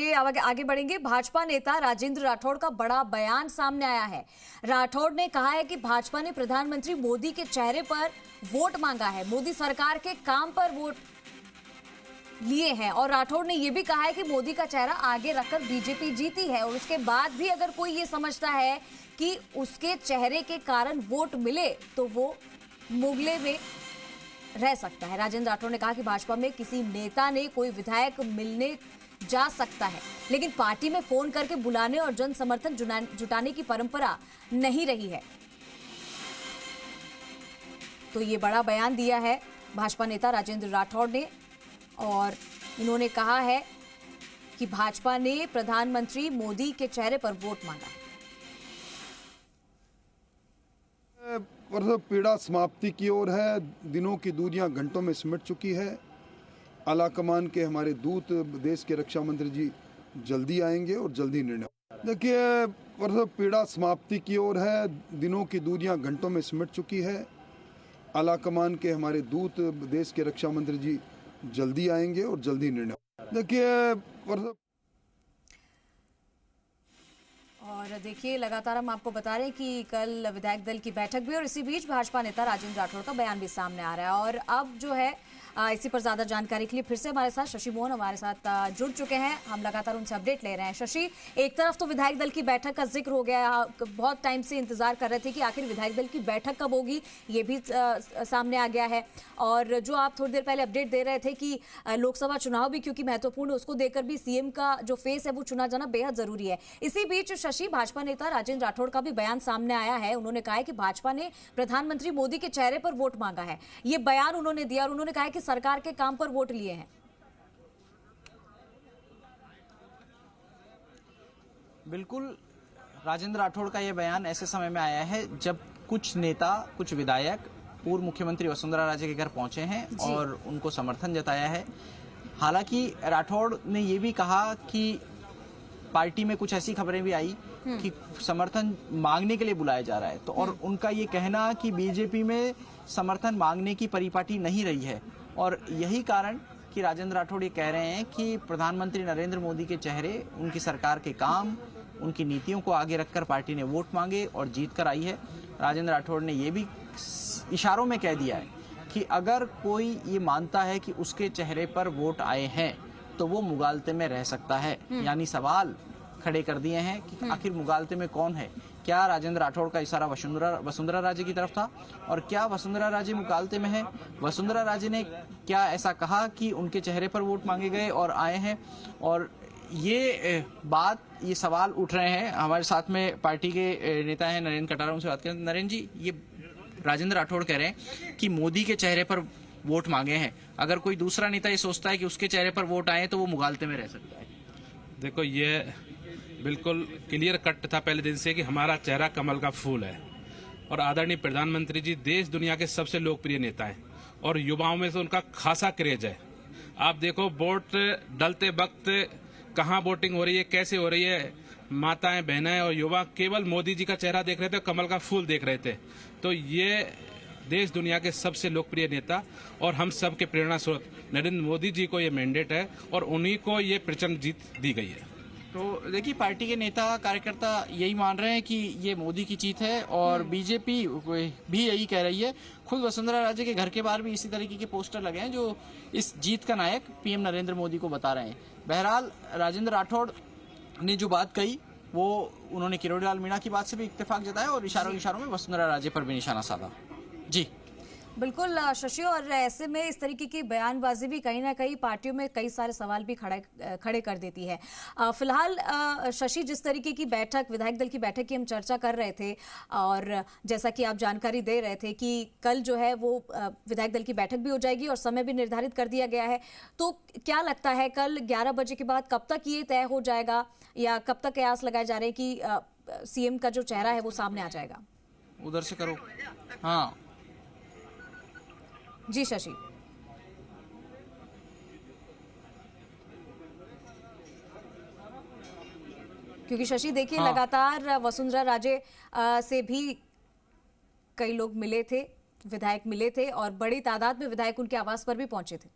आगे बढ़ेंगे। भाजपा नेता राजेंद्र राठौड़ का बड़ा बयान सामने आया है। राठौड़ ने कहा है कि भाजपा ने प्रधानमंत्री मोदी के चेहरे पर वोट मांगा है, मोदी सरकार के काम पर वोट लिए हैं। और राठौड़ ने यह भी कहा है कि मोदी का चेहरा आगे रखकर बीजेपी जीती है और उसके बाद भी अगर कोई ये समझता है कि उसके चेहरे के कारण वोट मिले तो वो मुगले में रह सकता है। राजेंद्र राठौड़ ने कहा कि भाजपा में किसी नेता ने कोई विधायक मिलने जा सकता है, लेकिन पार्टी में फोन करके बुलाने और जन समर्थन जुटाने की परंपरा नहीं रही है। तो ये बड़ा बयान दिया है भाजपा नेता राजेंद्र राठौड़ ने और इन्होंने कहा है कि भाजपा ने प्रधानमंत्री मोदी के चेहरे पर वोट मांगा है। पीड़ा समाप्ति की ओर है, दिनों की दूरियां घंटों में सिमट चुकी है। आला कमान के हमारे दूत देश के रक्षा मंत्री जी जल्दी आएंगे और जल्दी निर्णय। देखिए, पीड़ा समाप्ति की ओर है, दिनों की दूरियां घंटों में सिमट चुकी है। आला कमान के हमारे दूत देश के रक्षा मंत्री जी जल्दी आएंगे और जल्दी निर्णय। देखिए, और देखिए, लगातार हम आपको बता रहे हैं कि कल विधायक दल की बैठक भी और इसी बीच भाजपा नेता राजेंद्र राठौड़ का बयान भी सामने आ रहा है। और अब जो है इसी पर ज्यादा जानकारी के लिए फिर से हमारे साथ शशि मोहन हमारे साथ जुड़ चुके हैं। हम लगातार उनसे अपडेट ले रहे हैं। शशि, एक तरफ तो विधायक दल की बैठक का जिक्र हो गया, बहुत टाइम से इंतजार कर रहे थे कि आखिर विधायक दल की बैठक कब होगी, ये भी सामने आ गया है। और जो आप थोड़ी देर पहले अपडेट दे रहे थे कि लोकसभा चुनाव भी क्योंकि महत्वपूर्ण है, उसको देकर भी सीएम का जो फेस है वो चुना जाना बेहद जरूरी है। इसी बीच शशि, भाजपा नेता राजेंद्र राठौड़ का भी बयान सामने आया है। उन्होंने कहा है कि भाजपा ने प्रधानमंत्री मोदी के चेहरे पर वोट मांगा है। ये बयान उन्होंने दिया और उन्होंने कहा है कि सरकार के काम पर वोट लिए हैं। बिल्कुल, राजेंद्र राठौड़ का यह बयान ऐसे समय में आया है जब कुछ नेता, कुछ विधायक पूर्व मुख्यमंत्री वसुंधरा राजे के घर पहुंचे हैं और उनको समर्थन जताया है। हालांकि राठौड़ ने यह भी कहा कि पार्टी में कुछ ऐसी खबरें भी आई कि समर्थन मांगने के लिए बुलाया जा रहा है, तो और उनका ये कहना कि बीजेपी में समर्थन मांगने की परिपाटी नहीं रही है और यही कारण कि राजेंद्र राठौड़ ये कह रहे हैं कि प्रधानमंत्री नरेंद्र मोदी के चेहरे, उनकी सरकार के काम, उनकी नीतियों को आगे रखकर पार्टी ने वोट मांगे और जीत कर आई है। राजेंद्र राठौड़ ने ये भी इशारों में कह दिया है कि अगर कोई ये मानता है कि उसके चेहरे पर वोट आए हैं तो वो मुगालते में रह सकता है। यानी सवाल खड़े कर दिए हैं कि आखिर मुगालते में कौन है। क्या राजेंद्र राठौड़ का इशारा वसुंधरा राजे की तरफ था और क्या वसुंधरा राजे मुगालते में है? वसुंधरा राजे ने क्या ऐसा कहा कि उनके चेहरे पर वोट मांगे गए और आए हैं? और ये बात, ये सवाल उठ रहे हैं। हमारे साथ में पार्टी के नेता हैं नरेंद्र कटारा, उनसे बात करें। नरेंद्र जी, ये राजेंद्र राठौड़ कह रहे हैं कि मोदी के चेहरे पर वोट मांगे हैं, अगर कोई दूसरा नेता ये सोचता है कि उसके चेहरे पर वोट आए तो वो मुगालते में रह सकता है। देखो, ये बिल्कुल क्लियर कट था पहले दिन से कि हमारा चेहरा कमल का फूल है और आदरणीय प्रधानमंत्री जी देश दुनिया के सबसे लोकप्रिय नेता हैं और युवाओं में से उनका खासा क्रेज है। आप देखो, वोट डलते वक्त कहाँ वोटिंग हो रही है, कैसे हो रही है, माताएं, बहनें और युवा केवल मोदी जी का चेहरा देख रहे थे, कमल का फूल देख रहे थे। तो ये देश दुनिया के सबसे लोकप्रिय नेता और हम सब के प्रेरणा स्रोत नरेंद्र मोदी जी को ये मैंडेट है और उन्हीं को ये प्रचंड जीत दी गई है। तो देखिए, पार्टी के नेता कार्यकर्ता यही मान रहे हैं कि ये मोदी की जीत है और बीजेपी भी यही कह रही है। खुद वसुंधरा राजे के घर के बाहर भी इसी तरीके के पोस्टर लगे हैं जो इस जीत का नायक पीएम नरेंद्र मोदी को बता रहे हैं। बहरहाल, राजेंद्र राठौड़ ने जो बात कही वो उन्होंने किरोड़ी लाल मीणा की बात से भी इत्तेफाक जताया और इशारों में वसुंधरा राजे पर भी निशाना साधा। जी बिल्कुल शशि, और ऐसे में इस तरीके की बयानबाजी भी कहीं ना कहीं पार्टियों में कई सारे सवाल भी खड़े कर देती है। फिलहाल शशि, जिस तरीके की बैठक, विधायक दल की बैठक की हम चर्चा कर रहे थे और जैसा कि आप जानकारी दे रहे थे कि कल जो है वो विधायक दल की बैठक भी हो जाएगी और समय भी निर्धारित कर दिया गया है, तो क्या लगता है कल 11 बजे के बाद कब तक ये तय हो जाएगा या कब तक कयास लगाए जा रहे हैं कि सीएम का जो चेहरा है वो सामने आ जाएगा? उधर से करो। हाँ जी शशि। क्योंकि शशि देखिए, लगातार वसुंधरा राजे से भी कई लोग मिले थे, विधायक मिले थे और बड़ी तादाद में विधायक उनके आवास पर भी पहुंचे थे।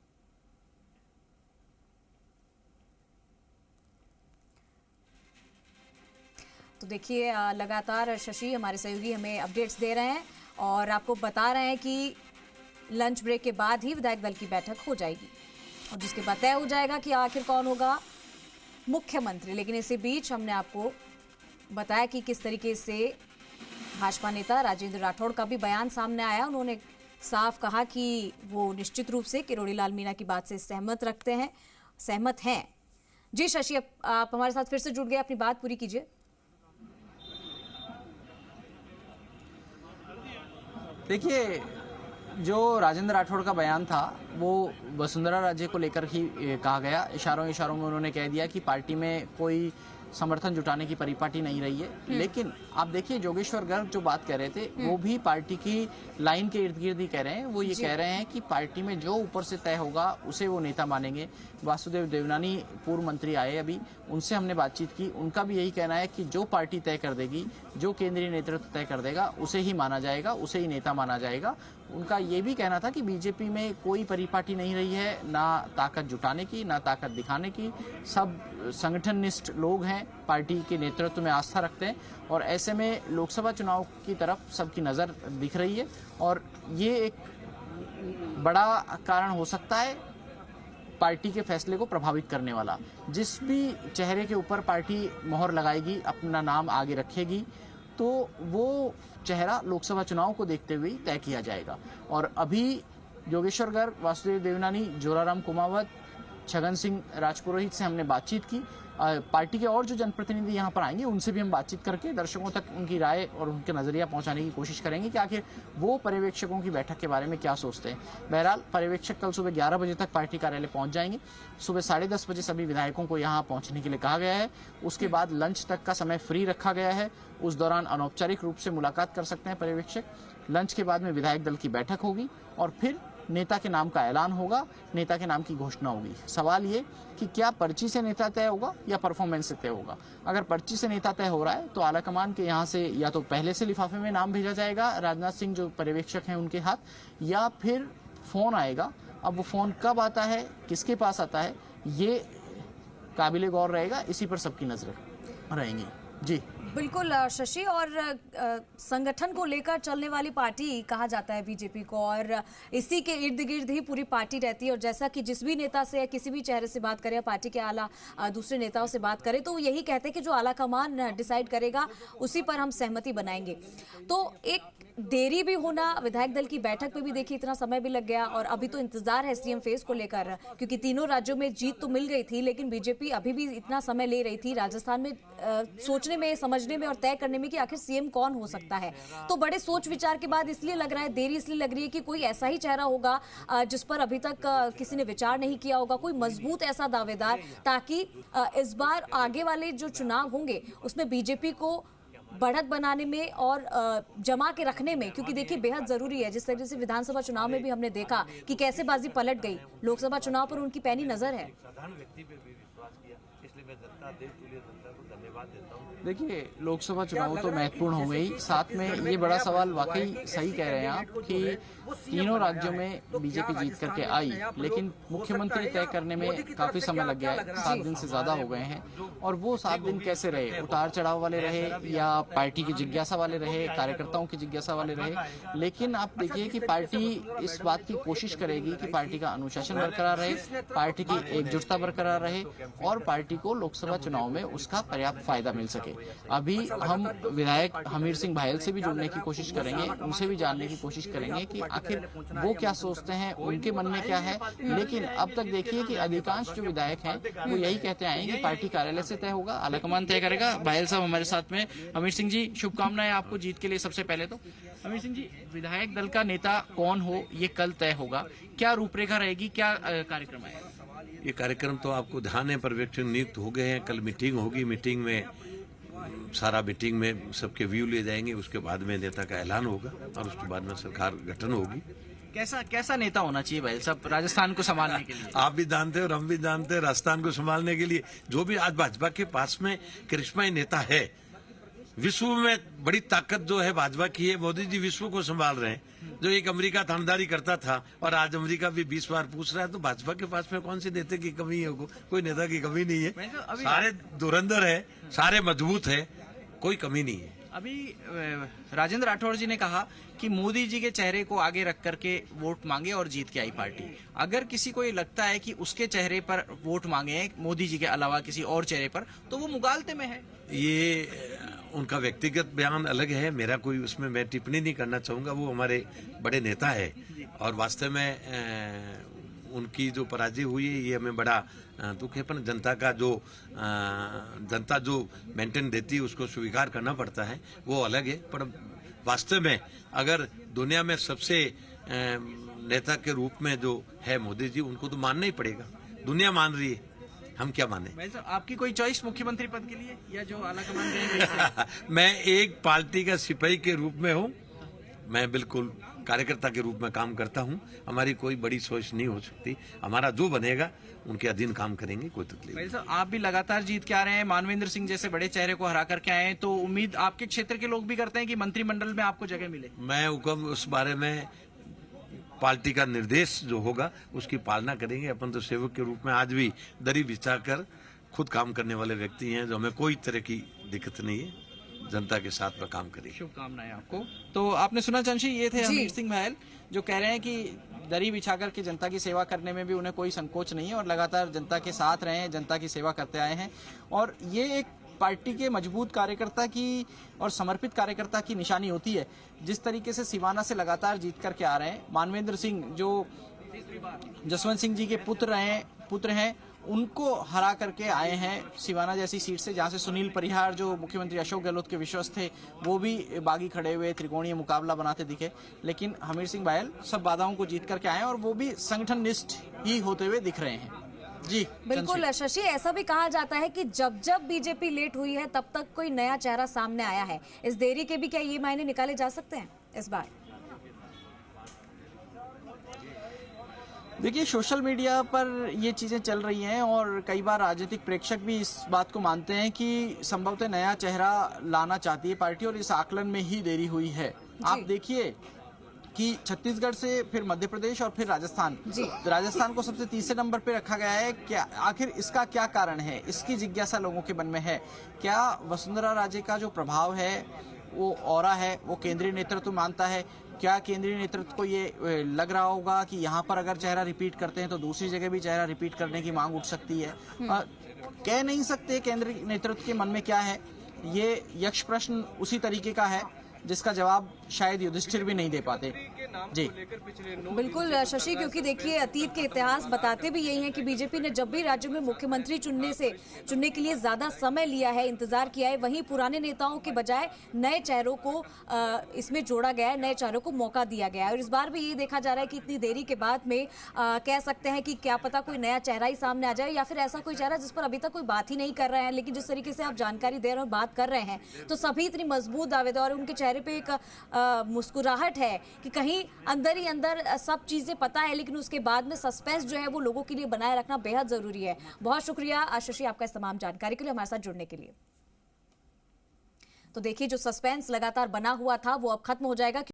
तो देखिए लगातार शशि हमारे सहयोगी हमें अपडेट्स दे रहे हैं और आपको बता रहे हैं कि लंच ब्रेक के बाद ही विधायक दल की बैठक हो जाएगी और जिसके बाद तय हो जाएगा कि आखिर कौन होगा मुख्यमंत्री। लेकिन इसी बीच हमने आपको बताया कि किस तरीके से भाजपा नेता राजेंद्र राठौड़ का भी बयान सामने आया। उन्होंने साफ कहा कि वो निश्चित रूप से किरोड़ी लाल मीणा की बात से सहमत हैं। जी शशि, आप हमारे साथ फिर से जुड़ गए, अपनी बात पूरी कीजिए। देखिए, जो राजेंद्र राठौड़ का बयान था वो वसुंधरा राजे को लेकर ही कहा गया। इशारों में उन्होंने कह दिया कि पार्टी में कोई समर्थन जुटाने की परिपाटी नहीं रही है। लेकिन आप देखिए, जोगेश्वर गर्ग जो बात कह रहे थे वो भी पार्टी की लाइन के इर्द गिर्द ही कह रहे हैं। वो ये कह रहे हैं कि पार्टी में जो ऊपर से तय होगा उसे वो नेता मानेंगे। वासुदेव देवनानी पूर्व मंत्री आए अभी, उनसे हमने बातचीत की। उनका भी यही कहना है कि जो पार्टी तय कर देगी, जो केंद्रीय नेतृत्व तय कर देगा, उसे ही माना जाएगा, उसे ही नेता माना जाएगा। उनका ये भी कहना था कि बीजेपी में कोई परिपाटी नहीं रही है, ना ताकत जुटाने की, ना ताकत दिखाने की। सब संगठननिष्ठ लोग हैं, पार्टी के नेतृत्व में आस्था रखते हैं और ऐसे में लोकसभा चुनाव की तरफ सबकी नजर दिख रही है और ये एक बड़ा कारण हो सकता है पार्टी के फैसले को प्रभावित करने वाला। जिस भी चेहरे के ऊपर पार्टी मोहर लगाएगी, अपना नाम आगे रखेगी, तो वो चेहरा लोकसभा चुनाव को देखते हुए तय किया जाएगा। और अभी योगेश्वर गर्ग, वासुदेव देवनानी, जोराराम कुमावत, छगन सिंह राजपुरोहित से हमने बातचीत की। पार्टी के और जो जनप्रतिनिधि यहाँ पर आएंगे उनसे भी हम बातचीत करके दर्शकों तक उनकी राय और उनके नजरिया पहुंचाने की कोशिश करेंगे कि आखिर वो पर्यवेक्षकों की बैठक के बारे में क्या सोचते हैं। बहरहाल पर्यवेक्षक कल सुबह 11 बजे तक पार्टी कार्यालय पहुंच जाएंगे। सुबह 10:30 बजे सभी विधायकों को यहाँ पहुंचने के लिए कहा गया है। उसके बाद लंच तक का समय फ्री रखा गया है। उस दौरान अनौपचारिक रूप से मुलाकात कर सकते हैं पर्यवेक्षक। लंच के बाद में विधायक दल की बैठक होगी और फिर नेता के नाम का ऐलान होगा, नेता के नाम की घोषणा होगी। सवाल ये कि क्या पर्ची से नेता तय होगा या परफॉर्मेंस से तय होगा। अगर पर्ची से नेता तय हो रहा है तो आलाकमान के यहाँ से या तो पहले से लिफाफे में नाम भेजा जाएगा राजनाथ सिंह जो पर्यवेक्षक हैं उनके हाथ, या फिर फोन आएगा। अब वो फोन कब आता है, किसके पास आता है, ये काबिले गौर रहेगा। इसी पर सबकी नजरें रहेंगी। जी बिल्कुल शशि, और संगठन को लेकर चलने वाली पार्टी कहा जाता है बीजेपी को और इसी के इर्द गिर्द ही पूरी पार्टी रहती है। और जैसा कि जिस भी नेता से या किसी भी चेहरे से बात करें, पार्टी के आला दूसरे नेताओं से बात करें, तो वो यही कहते हैं कि जो आला कमान डिसाइड करेगा उसी पर हम सहमति बनाएंगे। तो एक देरी भी होना, विधायक दल की बैठक पे भी देखिए इतना समय भी लग गया और अभी तो इंतजार है सीएम फेस को लेकर, क्योंकि तीनों राज्यों में जीत तो मिल गई थी लेकिन बीजेपी अभी भी इतना समय ले रही थी राजस्थान में सोचने में, समझने में और तय करने में कि आखिर सीएम कौन हो सकता है। तो बड़े सोच विचार के बाद इसलिए लग रहा है, देरी इसलिए लग रही है कि कोई ऐसा ही चेहरा होगा जिस पर अभी तक किसी ने विचार नहीं किया होगा, कोई मजबूत ऐसा दावेदार, ताकि इस बार आगे वाले जो चुनाव होंगे उसमें बीजेपी को बढ़त बनाने में और जमा के रखने में, क्योंकि देखिए बेहद जरूरी है। जिस तरीके से विधानसभा चुनाव में भी हमने देखा कि कैसे बाजी पलट गई, लोकसभा चुनाव पर उनकी पैनी नजर है। देखिए, लोकसभा चुनाव तो महत्वपूर्ण हो गई, साथ में ये बड़ा सवाल, वाकई सही कह रहे हैं आप कि तीनों राज्यों में बीजेपी जीत करके आई लेकिन मुख्यमंत्री तय करने में काफी समय लग गया है। 7 दिन से ज्यादा हो गए हैं और वो 7 दिन कैसे रहे, उतार चढ़ाव वाले रहे या पार्टी की जिज्ञासा वाले रहे, कार्यकर्ताओं की जिज्ञासा वाले रहे। लेकिन आप देखिए कि पार्टी इस बात की कोशिश करेगी कि पार्टी का अनुशासन बरकरार रहे, पार्टी की एकजुटता बरकरार रहे और पार्टी को लोकसभा चुनाव में उसका पर्याप्त फायदा मिल सके। अभी हम विधायक हमीर सिंह भायल से भी जुड़ने की कोशिश करेंगे, उनसे भी जानने की कोशिश करेंगे कि आखिर वो क्या सोचते हैं, उनके मन में क्या है। लेकिन अब तक देखिए कि अधिकांश जो विधायक हैं वो यही कहते आए हैं कि पार्टी कार्यालय से तय होगा, आलाकमान तय करेगा। भायल साहब हमारे साथ में। हमीर सिंह जी, शुभकामनाएं आपको जीत के लिए। सबसे पहले तो हमीर सिंह जी, विधायक दल का नेता कौन हो ये कल तय होगा, क्या रूपरेखा रहेगी, क्या कार्यक्रम है? ये कार्यक्रम तो आपको ध्यान है, पर्यवेक्षक नियुक्त हो गए हैं। कल मीटिंग होगी, मीटिंग में सारा मीटिंग में सबके व्यू ले जाएंगे, उसके बाद में नेता का ऐलान होगा और उसके बाद में सरकार गठन होगी। कैसा नेता होना चाहिए भाई सब राजस्थान को संभालने के लिए? आप भी जानते हैं और हम भी जानते हैं, राजस्थान को संभालने के लिए जो भी आज भाजपा के पास में करिश्माई नेता है, विश्व में बड़ी ताकत जो है भाजपा की है। मोदी जी विश्व को संभाल रहे हैं। जो एक अमेरिका थानेदारी करता था और आज अमेरिका भी 20 बार पूछ रहा है, तो भाजपा के पास में कौन से नेता की कमी है? कोई नेता की कमी नहीं है, सारे धुरंधर है, सारे मजबूत है, कोई कमी नहीं है। अभी राजेंद्र राठौड़ जी ने कहा कि मोदी जी के चेहरे को आगे रख करके वोट मांगे और जीत के आई पार्टी। अगर किसी को ये लगता है कि उसके चेहरे पर वोट मांगे मोदी जी के अलावा किसी और चेहरे पर, तो वो मुगालते में है। ये उनका व्यक्तिगत बयान अलग है, मेरा कोई उसमें मैं टिप्पणी नहीं करना चाहूंगा। वो हमारे बड़े नेता है और वास्तव में उनकी जो पराजय हुई है ये हमें बड़ा दुख है, पर जनता जो मेंटेन देती है उसको स्वीकार करना पड़ता है, वो अलग है। पर वास्तव में अगर दुनिया में सबसे नेता के रूप में जो है मोदी जी, उनको तो मानना ही पड़ेगा। दुनिया मान रही है, हम क्या माने। भाई साहब, आपकी कोई चॉइस मुख्यमंत्री पद के लिए या जो आला कमान रहेंगे? मैं एक पार्टी का सिपाही के रूप में हूँ, मैं बिल्कुल कार्यकर्ता के रूप में काम करता हूं। हमारी कोई बड़ी सोच नहीं हो सकती, हमारा जो बनेगा उनके अधीन काम करेंगे, कोई तकलीफ नहीं। आप भी लगातार जीत के आ रहे हैं, मानवेंद्र सिंह जैसे बड़े चेहरे को हरा करके आए हैं, तो उम्मीद आपके क्षेत्र के लोग भी करते हैं कि मंत्रिमंडल में आपको जगह मिले। मैं हुक्म उस बारे में पार्टी का निर्देश जो होगा उसकी पालना करेंगे। अपन तो सेवक के रूप में आज भी दरी बिछाकर खुद काम करने वाले व्यक्ति हैं, जो हमें कोई तरह की दिक्कत नहीं है, जनता के साथ में काम करेंगे। शुभकामनाएं आपको। तो आपने सुना चंशी, ये थे हमीर सिंह बहल जो कह रहे हैं कि दरी बिछा करके जनता की सेवा करने में भी उन्हें कोई संकोच नहीं है और लगातार जनता के साथ रहे हैं, जनता की सेवा करते आए हैं। और ये एक पार्टी के मजबूत कार्यकर्ता की और समर्पित कार्यकर्ता की निशानी होती है। जिस तरीके से सिवाना से लगातार जीत करके आ रहे हैं, मानवेंद्र सिंह जो जसवंत सिंह जी के पुत्र हैं, उनको हरा करके आए हैं सिवाना जैसी सीट से, जहां से सुनील परिहार जो मुख्यमंत्री अशोक गहलोत के विश्वस्त थे वो भी बागी खड़े हुए त्रिकोणीय मुकाबला बनाते दिखे। लेकिन हमीर सिंह बहल सब बाधाओं को जीत करके आए हैं और वो भी संगठन निष्ठ ही होते हुए दिख रहे हैं। जी बिल्कुल शशि, ऐसा भी कहा जाता है कि जब जब बीजेपी लेट हुई है तब तक कोई नया चेहरा सामने आया है। इस देरी के भी क्या ये मायने निकाले जा सकते हैं इस बार? देखिए, सोशल मीडिया पर ये चीजें चल रही हैं और कई बार राजनीतिक प्रेक्षक भी इस बात को मानते हैं कि संभवतः नया चेहरा लाना चाहती है पार्टी और इस आकलन में ही देरी हुई है। आप देखिए कि छत्तीसगढ़ से फिर मध्य प्रदेश और फिर राजस्थान राजस्थान को सबसे तीसरे नंबर पे रखा गया है। क्या आखिर इसका क्या कारण है? इसकी जिज्ञासा लोगों के मन में है। क्या वसुंधरा राजे का जो प्रभाव है, वो ऑरा है, वो केंद्रीय नेतृत्व मानता है? क्या केंद्रीय नेतृत्व को ये लग रहा होगा कि यहाँ पर अगर चेहरा रिपीट करते हैं तो दूसरी जगह भी चेहरा रिपीट करने की मांग उठ सकती है? कह नहीं सकते केंद्रीय नेतृत्व के मन में क्या है। ये यक्ष प्रश्न उसी तरीके का है जिसका जवाब शायद युधिष्ठिर भी नहीं दे पाते। जी बिल्कुल शशि, क्योंकि देखिए अतीत के इतिहास बताते भी यही हैं कि बीजेपी ने जब भी राज्य में मुख्यमंत्री चुनने के लिए ज्यादा समय लिया है, इंतजार किया है, वहीं पुराने नेताओं के बजाय नए चेहरों को इसमें जोड़ा गया है, नए चेहरों को मौका दिया गया है। और इस बार भी यही देखा जा रहा है कि इतनी देरी के बाद में कह सकते हैं कि क्या पता कोई नया चेहरा ही सामने आ जाए या फिर ऐसा कोई चेहरा जिस पर अभी तक कोई बात ही नहीं कर रहे हैं। लेकिन जिस तरीके से आप जानकारी दे रहे हैं और बात कर रहे हैं तो सभी इतनी मजबूत दावेदार और उनके चेहरे पे एक मुस्कुराहट है कि कहीं अंदर ही अंदर सब चीजें पता है, लेकिन उसके बाद में सस्पेंस जो है वो लोगों के लिए बनाए रखना बेहद जरूरी है। बहुत शुक्रिया शशि आपका इस तमाम जानकारी के लिए, हमारे साथ जुड़ने के लिए। तो देखिए, जो सस्पेंस लगातार बना हुआ था वो अब खत्म हो जाएगा।